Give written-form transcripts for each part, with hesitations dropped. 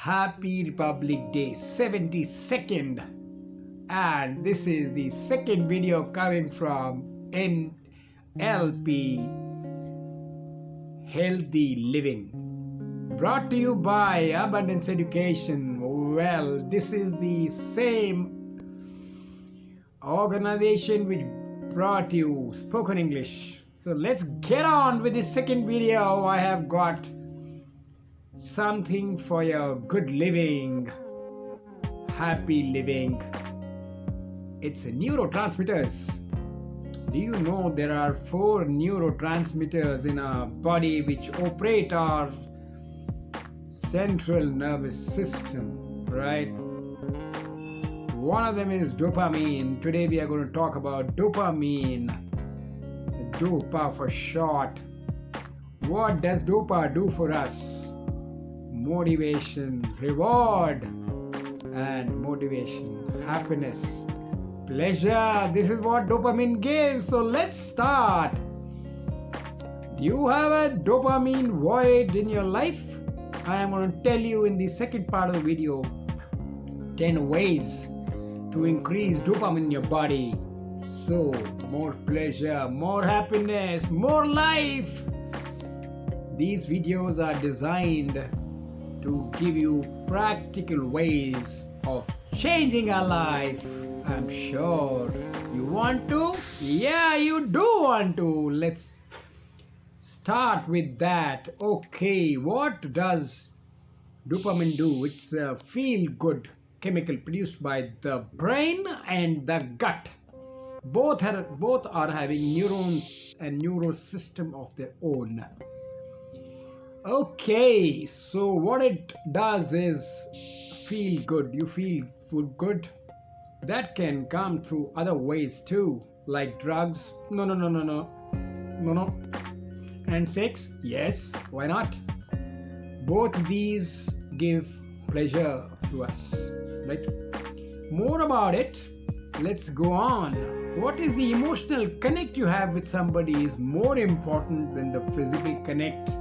Happy Republic Day 72nd, and this is the second video coming from NLP Healthy Living, brought to you by Abundance Education. Well, this is the same organization which brought you spoken English. So let's get on with the second video. I have got something for your good living, happy living. It's neurotransmitters. Do you know there are 4 neurotransmitters in our body which operate our central nervous system, right? One of them is dopamine. Today we are going to talk about dopamine. Dopa for short. What does dopa do for us? Motivation, reward, and motivation, happiness, pleasure. This is what dopamine gives. So let's start. Do you have a dopamine void in your life? I am going to tell you in the second part of the video 10 ways to increase dopamine in your body. So more pleasure, more happiness, more life. These videos are designed to give you practical ways of changing our life. I'm sure you want to. Yeah, you do want to. Let's start with that. Okay, what does dopamine do? It's a feel-good chemical produced by the brain and the gut. Both are having neurons and neural system of their own. Okay, so what it does is feel good. You feel good. That can come through other ways too, like drugs. No. And sex? Yes, why not? Both these give pleasure to us, right? More about it. Let's go on. What is the emotional connect you have with somebody is more important than the physical connect.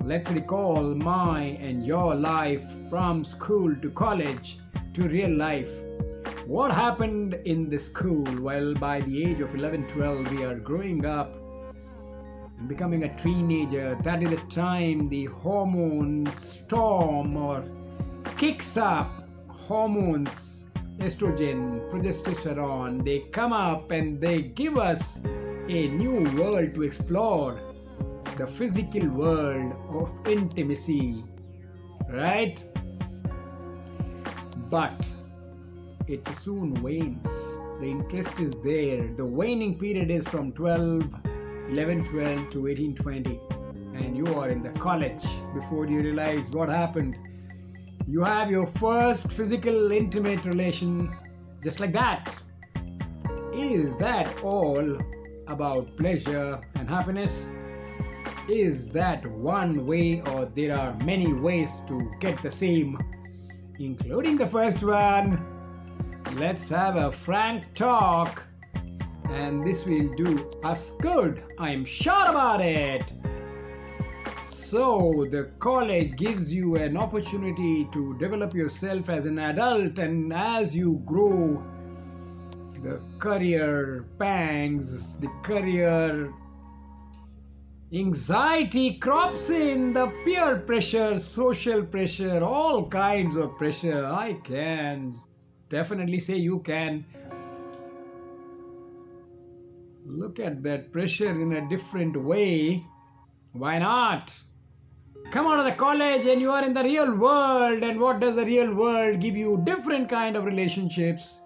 Let's recall my and your life from school to college to real life. What happened in the school? Well, by the age of 11, 12, we are growing up and becoming a teenager. That is the time the hormone storm or kicks up. Hormones, estrogen, progesterone, they come up and they give us a new world to explore. The physical world of intimacy, right? But it soon wanes. The interest is there. The waning period is from 11, 12 to 18, 20. And you are in the college. Before you realize what happened, you have your first physical intimate relation just like that. Is that all about pleasure and happiness? Is that one way, or there are many ways to get the same, including the first one? Let's have a frank talk, and this will do us good. I'm sure about it. So the college gives you an opportunity to develop yourself as an adult, and as you grow, the career pangs, the career anxiety crops in, the peer pressure, social pressure, all kinds of pressure. I can definitely say you can look at that pressure in a different way. Why not? Come out of the college and you are in the real world. And what does the real world give you? Different kind of relationships.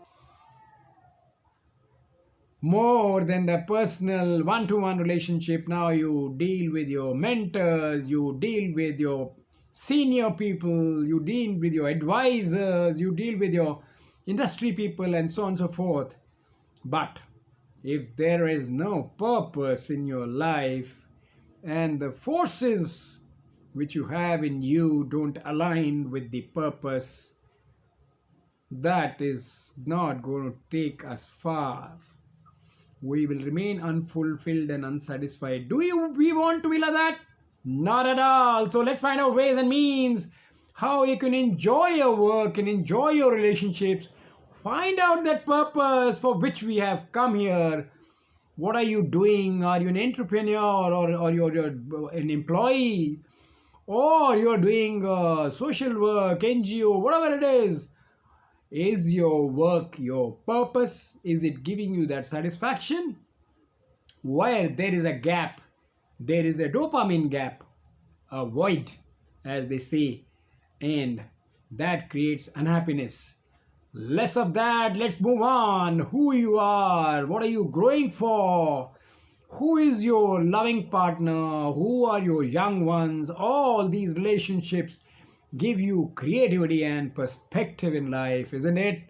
More than the personal one-to-one relationship. Now you deal with your mentors, you deal with your senior people, you deal with your advisors, you deal with your industry people, and so on and so forth. But if there is no purpose in your life and the forces which you have in you don't align with the purpose, that is not going to take us far. We will remain unfulfilled and unsatisfied. We want to be like that? Not at all. So let's find out ways and means how you can enjoy your work and enjoy your relationships. Find out that purpose for which we have come here. What are you doing? Are you an entrepreneur, or you're an employee, or you're doing social work, NGO, whatever it is? Is your work your purpose? Is it giving you that satisfaction? Where there is a gap, there is a dopamine gap, a void, as they say, and that creates unhappiness. Less of that, let's move on. Who you are, what are you growing for? Who is your loving partner? Who are your young ones? All these relationships give you creativity and perspective in life, isn't it?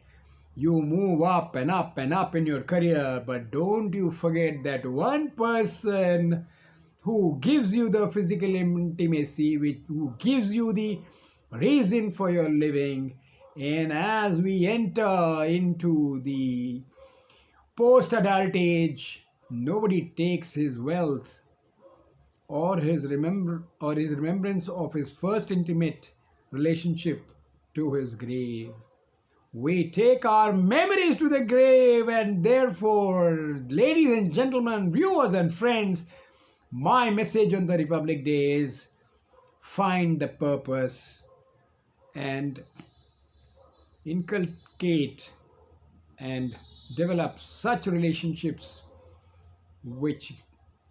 You move up and up and up in your career, but don't you forget that one person who gives you the physical intimacy, who gives you the reason for your living. And as we enter into the post adult age, nobody takes his wealth or his remembrance of his first intimate relationship to his grave. We take our memories to the grave, and therefore, ladies and gentlemen, viewers and friends, my message on the Republic Day is find the purpose and inculcate and develop such relationships which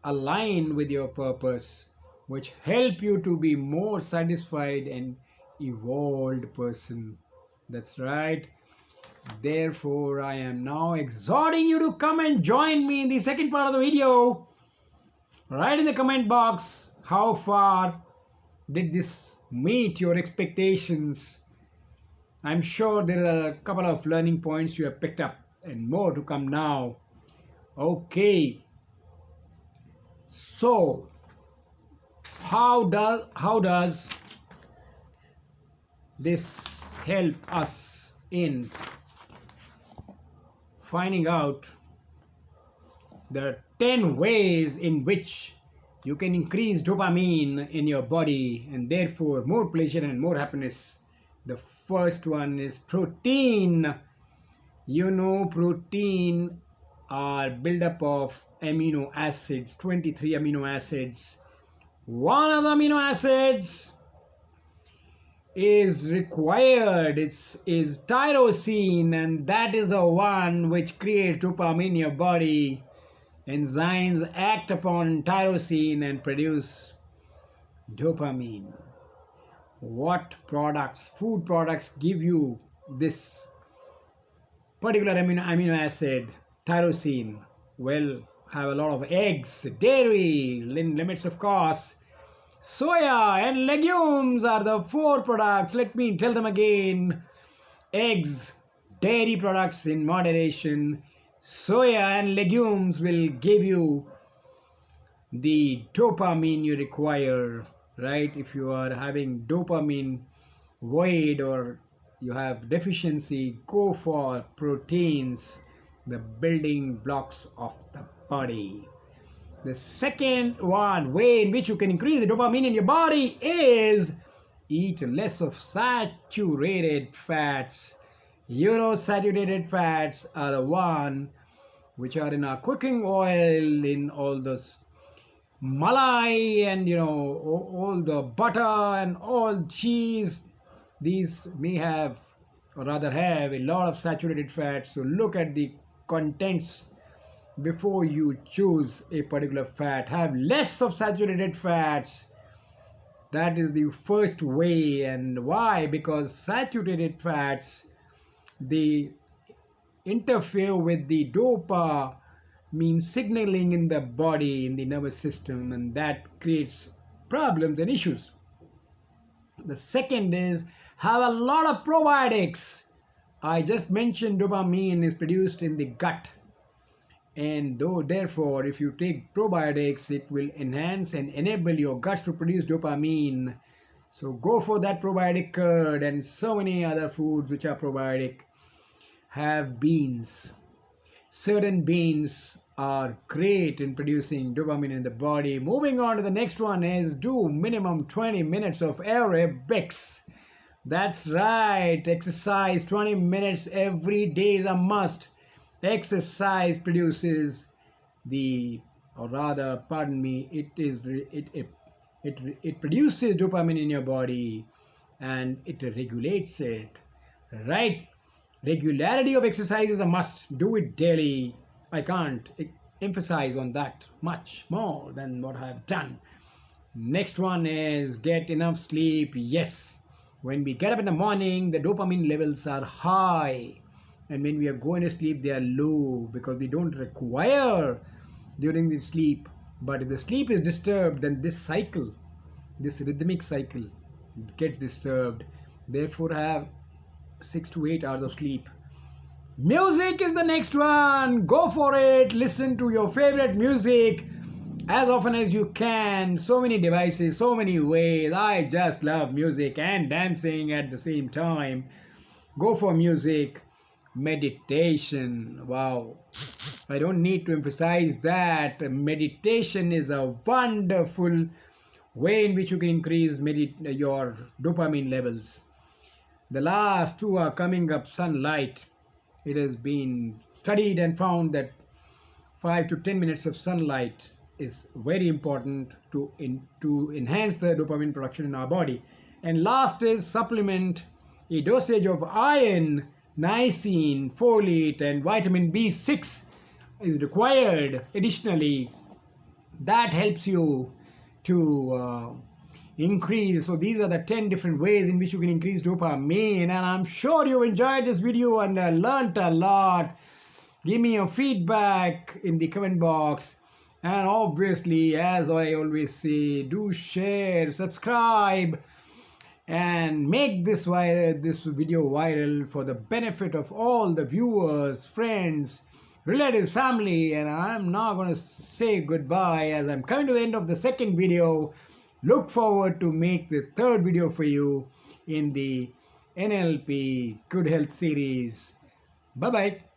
align with your purpose, which help you to be more satisfied and evolved person. That's right. Therefore, I am now exhorting you to come and join me in the second part of the video. Write in the comment box how far did this meet your expectations. I'm sure there are a couple of learning points you have picked up and more to come now. Okay. So, how does this help us in finding out the 10 ways in which you can increase dopamine in your body and therefore more pleasure and more happiness? The first one is protein. You know, protein are built up of amino acids, 23 amino acids. One of the amino acids is required, is tyrosine, and that is the one which creates dopamine in your body. Enzymes act upon tyrosine and produce dopamine. What products, food products, give you this particular amino acid, tyrosine? Well, have a lot of eggs, dairy, limits of course. Soya and legumes are the 4 products. Let me tell them again. Eggs, dairy products in moderation. Soya and legumes will give you the dopamine you require, right? If you are having dopamine void or you have deficiency, go for proteins, the building blocks of the body. The second way in which you can increase the dopamine in your body is eat less of saturated fats. You know, saturated fats are the one which are in our cooking oil, in all those malai and all the butter and all cheese. These may have, or rather have, a lot of saturated fats. So look at the contents before you choose a particular fat. Have less of saturated fats. That is the first way. And why? Because saturated fats, they interfere with the dopamine signaling in the body, in the nervous system, and that creates problems and issues. The second is have a lot of probiotics. I just mentioned dopamine is produced in the gut. And therefore, if you take probiotics, it will enhance and enable your guts to produce dopamine. So go for that probiotic curd and so many other foods which are probiotic. Have beans. Certain beans are great in producing dopamine in the body. Moving on to the next one is do minimum 20 minutes of aerobics. That's right. Exercise 20 minutes every day is a must. Exercise produces the, or rather, pardon me, it produces dopamine in your body, and it regulates it. Right? Regularity of exercise is a must. Do it daily. I can't emphasize on that much more than what I have done. Next one is get enough sleep. Yes. When we get up in the morning, the dopamine levels are high. And when we are going to sleep, they are low because we don't require during the sleep. But if the sleep is disturbed, then this cycle, this rhythmic cycle, gets disturbed. Therefore, have 6 to 8 hours of sleep. Music is the next one. Go for it. Listen to your favorite music as often as you can. So many devices, so many ways. I just love music and dancing at the same time. Go for music. Meditation. Wow. I don't need to emphasize that. Meditation is a wonderful way in which you can increase your dopamine levels. The last two are coming up: sunlight. It has been studied and found that 5 to 10 minutes of sunlight is very important to enhance the dopamine production in our body. And last is supplement. A dosage of iron, niacin, folate, and vitamin B6 is required. Additionally, that helps you to increase. So these are the 10 different ways in which you can increase dopamine, and I'm sure you enjoyed this video and learnt a lot. Give me your feedback in the comment box, and obviously, as I always say, do share, subscribe, and make this video viral for the benefit of all the viewers, friends, relatives, family. And I'm now going to say goodbye as I'm coming to the end of the second video. Look forward to make the third video for you in the NLP Good Health series. Bye bye.